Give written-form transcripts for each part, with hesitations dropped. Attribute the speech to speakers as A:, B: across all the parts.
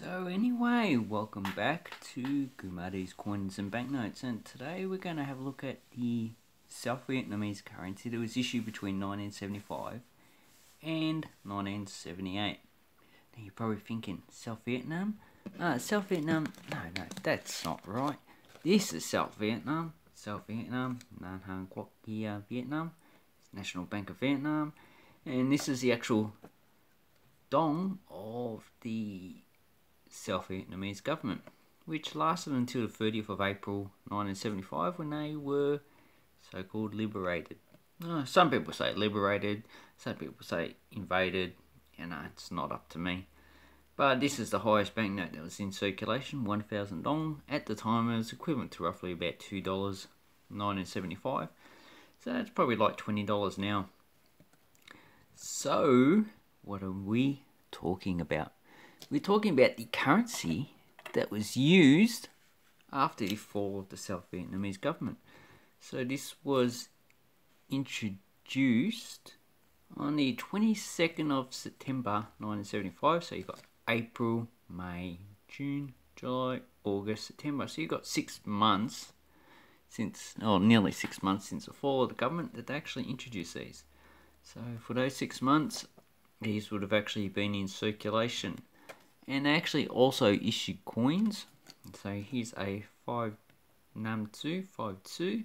A: So anyway, welcome back to Tubebuddy's Coins and Banknotes, and today we're going to have a look at the South Vietnamese currency that was issued between 1975 and 1978. Now you're probably thinking, South Vietnam? South Vietnam? No, that's not right. This is South Vietnam. South Vietnam, Nan Hang Quoc Kia Vietnam, National Bank of Vietnam, and this is the actual dong of the South Vietnamese government, which lasted until the 30th of April 1975 when they were so-called liberated. Some people say liberated, some people say invaded, it's not up to me. But this is the highest banknote that was in circulation, 1,000 dong. At the time it was equivalent to roughly about $2, 1975. So it's probably like $20 now. So, what are we talking about? We're talking about the currency that was used after the fall of the South Vietnamese government. So this was introduced on the 22nd of September 1975. So you've got April, May, June, July, August, September. So you've got 6 months since, or nearly 6 months since the fall of the government that they actually introduced these. So for those 6 months, these would have actually been in circulation. And they actually also issued coins. So here's a 5 Nam 2, 5-2.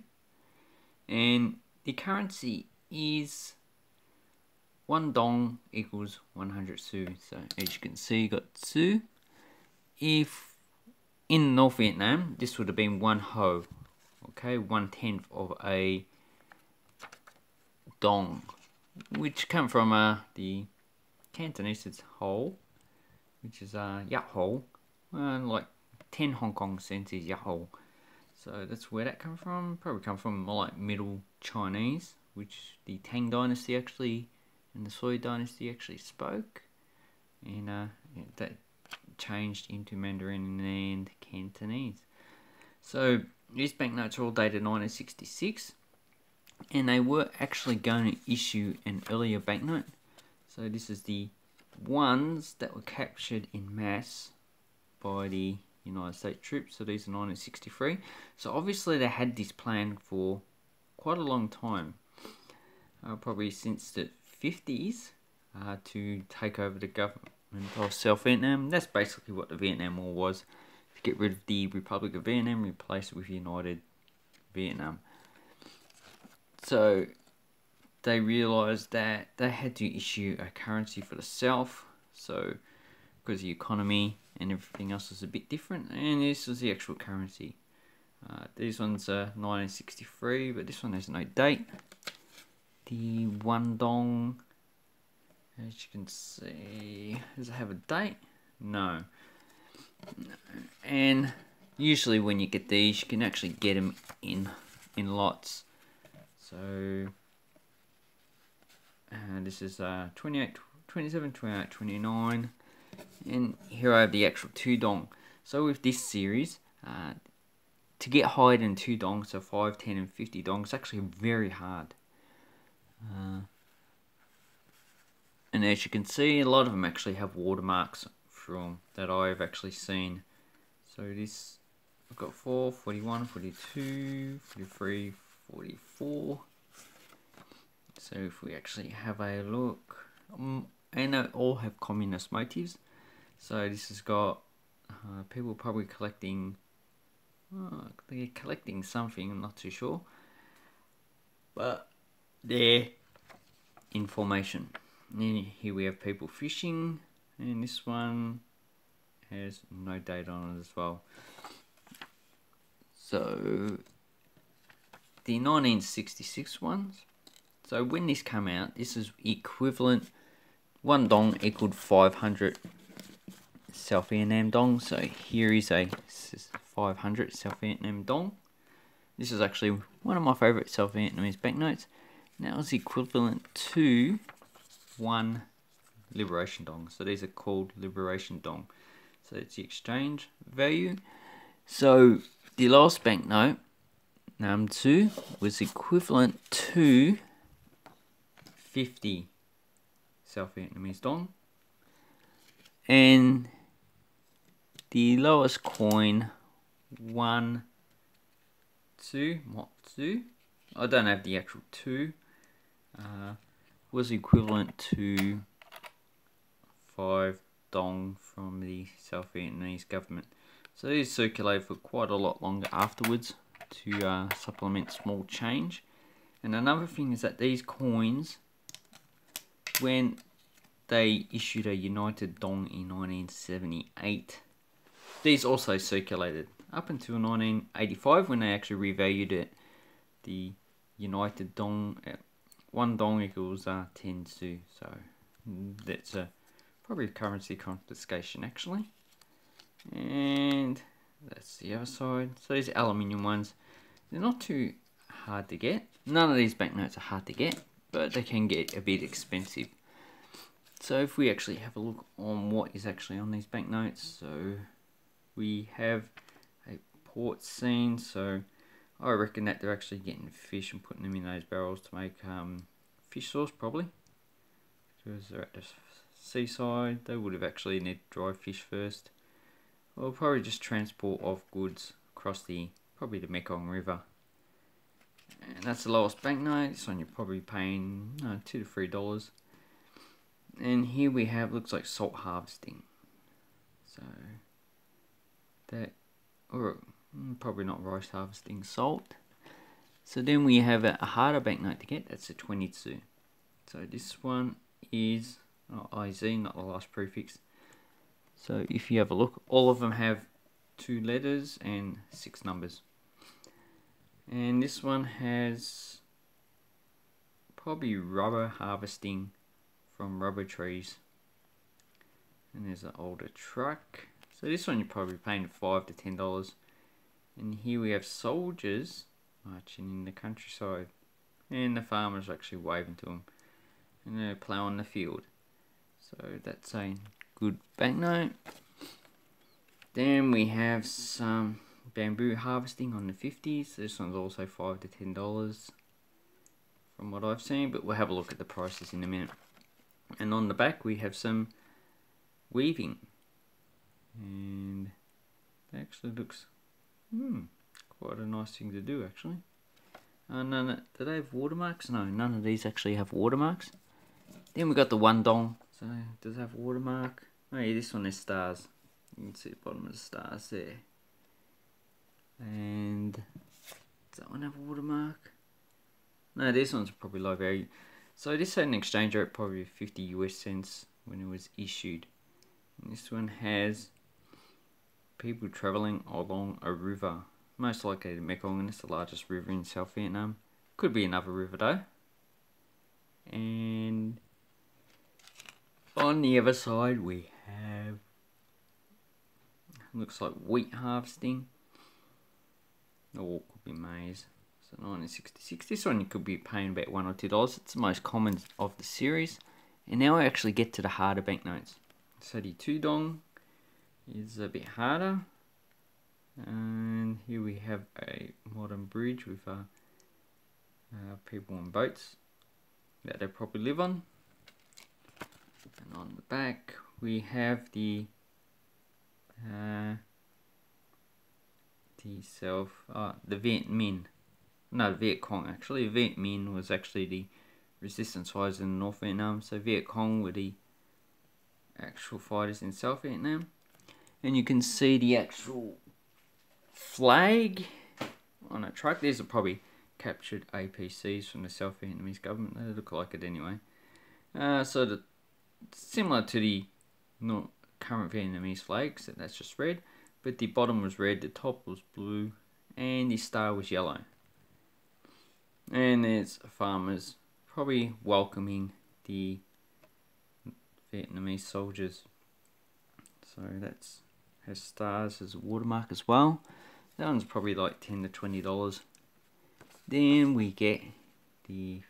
A: And the currency is 1 dong equals 100 su. So as you can see, you got su. If in North Vietnam, this would have been 1 ho. Okay, 1/10 of a dong, which come from the Cantonese, it's ho, which is yat ho, like 10 Hong Kong cents is yat ho. So that's where that comes from. Probably come from more like Middle Chinese, which the Tang Dynasty actually and the Sui Dynasty actually spoke, and that changed into Mandarin and Cantonese. So these banknotes are all dated 1966, and they were actually going to issue an earlier banknote. So this is the ones that were captured in mass by the United States troops. So these are 1963. So obviously they had this plan for quite a long time, probably since the 50s, to take over the government of South Vietnam. That's basically what the Vietnam War was, to get rid of the Republic of Vietnam, replace it with United Vietnam. So they realized that they had to issue a currency for the South, so because the economy and everything else was a bit different, and this was the actual currency. These ones are 1963, but this one has no date. The 1 dong, as you can see, does it have a date? No. And usually when you get these, you can actually get them in lots. So this is 28, 27, 28, 29, and here I have the actual 2 dong. So with this series, to get higher than 2 dong, so 5, 10 and 50 dong, it's actually very hard. And as you can see, a lot of them actually have watermarks from that I've actually seen. So this, I've got 4, 41, 42, 43, 44. So if we actually have a look, and they all have communist motives. So this has got people probably collecting, they're collecting something, I'm not too sure. But they're in formation. And then here we have people fishing, and this one has no date on it as well. So the 1966 ones, so when this came out, this is equivalent, 1 dong equaled 500 South Vietnam dong. So here is a 500 South Vietnam dong. This is actually one of my favorite South Vietnamese banknotes. And that was equivalent to 1 liberation dong. So these are called liberation dong. So it's the exchange value. So the last banknote, Nam 2, was equivalent to 50 South Vietnamese dong. And the lowest coin, 1, 2, what 2? I don't have the actual 2. Was equivalent to 5 dong from the South Vietnamese government. So these circulated for quite a lot longer afterwards to supplement small change. And another thing is that these coins, when they issued a United Dong in 1978, these also circulated up until 1985 when they actually revalued it. The United Dong, 1 dong equals 10 su, so that's probably currency confiscation actually. And that's the other side. So these aluminium ones, they're not too hard to get. None of these banknotes are hard to get, but they can get a bit expensive. So if we actually have a look on what is actually on these banknotes, so we have a port scene, so I reckon that they're actually getting fish and putting them in those barrels to make fish sauce probably. Because they're at the seaside, they would have actually need dry fish first. Or probably just transport of goods across probably the Mekong River. And that's the lowest banknote. This one you're probably paying $2 to $3. And here we have, looks like salt harvesting. So that, or probably not rice harvesting, salt. So then we have a harder banknote to get, that's a 22. So this one is IZ, not the last prefix. So if you have a look, all of them have 2 letters and 6 numbers. And this one has probably rubber harvesting from rubber trees. And there's an older truck. So this one you're probably paying $5 to $10. And here we have soldiers marching in the countryside. And the farmers are actually waving to them. And they're ploughing the field. So that's a good banknote. Then we have some bamboo harvesting on the 50s. This one's also $5 to $10 from what I've seen, but we'll have a look at the prices in a minute. And on the back we have some weaving, and that actually looks quite a nice thing to do actually. Do they have watermarks? No, none of these actually have watermarks. Then we got the 1 dong. So does it have a watermark? Oh yeah, this one has stars. You can see the bottom of the stars there. And does that one have a watermark? No, this one's probably low value. So this had an exchange rate probably 50 US cents when it was issued. And this one has people travelling along a river. Most likely the Mekong, and it's the largest river in South Vietnam. Could be another river though. And on the other side we have, looks like wheat harvesting. Or could be maize. So 1966. This one you could be paying about $1 or $2. It's the most common of the series. And now I actually get to the harder banknotes. So the 2 dong is a bit harder. And here we have a modern bridge with people on boats that they probably live on. And on the back we have the Viet Minh. No, Viet Cong actually. Viet Minh was actually the resistance fighters in North Vietnam. So Viet Cong were the actual fighters in South Vietnam. And you can see the actual flag on a truck. These are probably captured APCs from the South Vietnamese government. They look like it anyway. So similar to the current Vietnamese flag, so that's just red. But the bottom was red, the top was blue, and the star was yellow. And there's farmers probably welcoming the Vietnamese soldiers. So that's has stars as a watermark as well. That one's probably like $10 to $20. Then we get the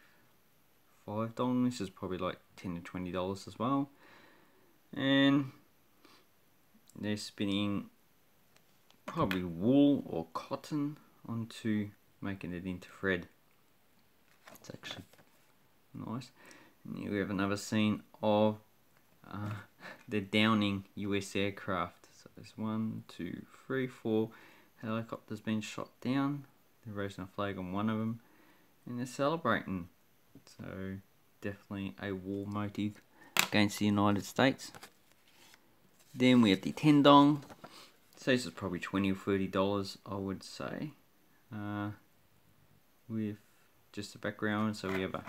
A: 5 dong. This is probably like $10 to $20 as well. And they're spinning probably wool or cotton onto making it into thread. It's actually nice. And here we have another scene of the downing US aircraft. So there's 1, 2, 3, 4 helicopters being shot down. They're raising a flag on one of them, and they're celebrating. So definitely a war motive against the United States. Then we have the 10 dong. So this is probably $20 or $30, I would say, with just the background. So we have a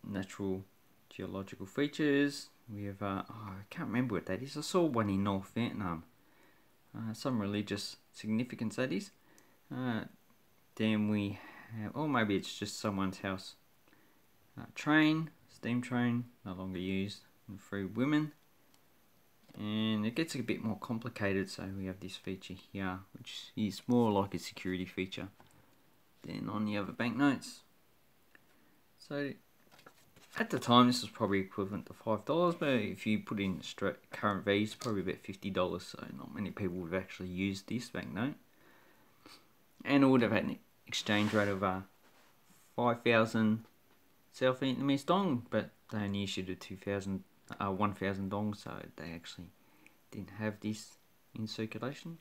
A: natural geological features. We have I can't remember what that is. I saw one in North Vietnam. Some religious significance that is. Then we have, or maybe it's just someone's house. Train, steam train, no longer used, and 3 women. And it gets a bit more complicated, so we have this feature here, which is more like a security feature than on the other banknotes. So at the time, this was probably equivalent to $5, but if you put in current V's, probably about $50. So not many people would have actually used this banknote, and it would have had an exchange rate of 5,000 South Vietnamese dong, but they only issued a 1,000 dong, so they actually didn't have this in circulation.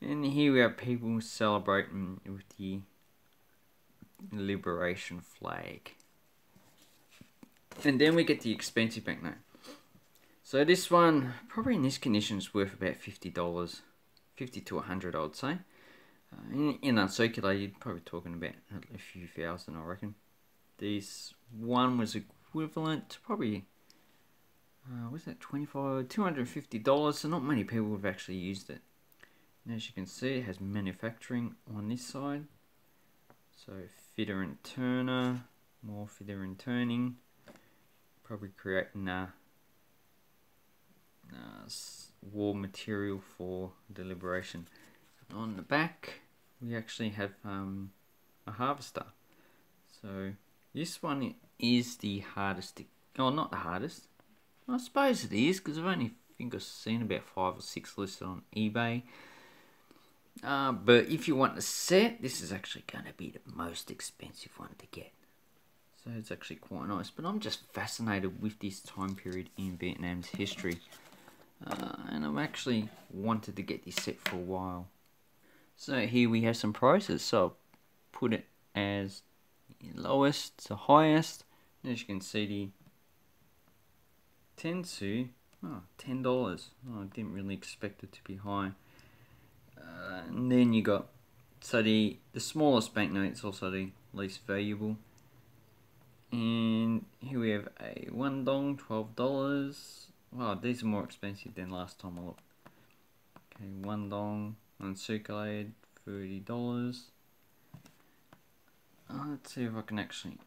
A: And here we have people celebrating with the liberation flag. And then we get the expensive banknote. So this one, probably in this condition, is worth about $50, 50 to 100, I would say. In uncirculated, probably talking about a few thousand, I reckon. This one was equivalent to probably, was that $250? So not many people have actually used it. And as you can see, it has manufacturing on this side. So fitter and turner, more fitter and turning. Probably creating war material for the liberation. On the back, we actually have a harvester. So this one is the hardest. Oh, not the hardest. I suppose it is, because I've seen about 5 or 6 listed on eBay. But if you want a set, this is actually going to be the most expensive one to get. So it's actually quite nice. But I'm just fascinated with this time period in Vietnam's history. And I've actually wanted to get this set for a while. So here we have some prices. So I'll put it as lowest to highest. And as you can see, the 10 su, $10. Oh, I didn't really expect it to be high. And then you got, so the smallest banknote is also the least valuable. And here we have a 1 dong, $12. Wow, these are more expensive than last time I looked. Okay, 1 dong, uncirculated, $30. Let's see if I can actually.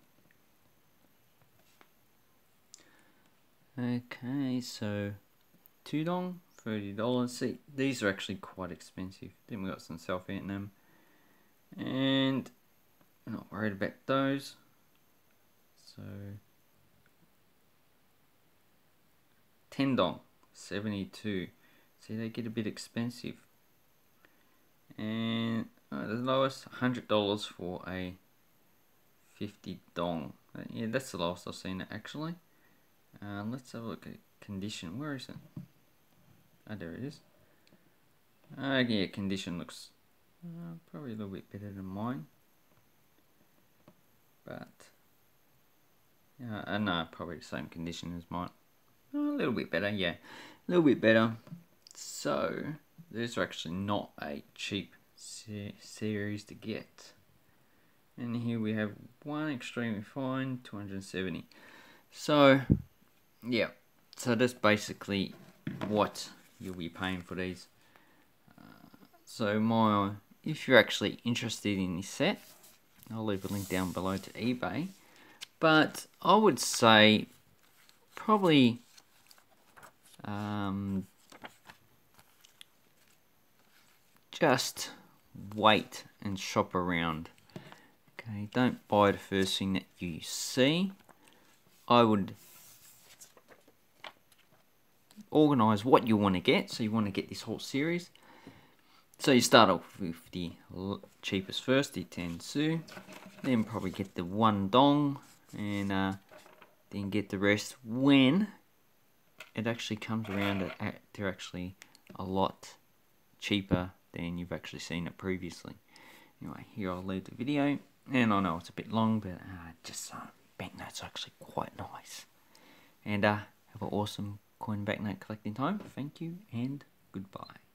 A: Okay, so 2 dong, $30. See, these are actually quite expensive. Then we got some South Vietnam, and I'm not worried about those. So 10 dong, 72. See, they get a bit expensive. And the lowest, $100 for a 50 dong. Yeah, that's the lowest I've seen it actually. Let's have a look at condition. Where is it? Oh, there it is. Yeah, condition looks probably a little bit better than mine. But no, probably the same condition as mine. A little bit better, yeah, a little bit better. So these are actually not a cheap series to get. And here we have one extremely fine, 270. So yeah, so that's basically what you'll be paying for these. So if you're actually interested in this set, I'll leave a link down below to eBay. But I would say probably just wait and shop around. Okay, don't buy the first thing that you see. I would organize what you want to get. So you want to get this whole series. So you start off with the cheapest first, the 10 su. Then probably get the 1 dong. And then get the rest when it actually comes around that they're actually a lot cheaper than you've actually seen it previously. Anyway, here I'll leave the video, and I know it's a bit long, but banknotes are actually quite nice. And have an awesome coin banknote collecting time. Thank you, and goodbye.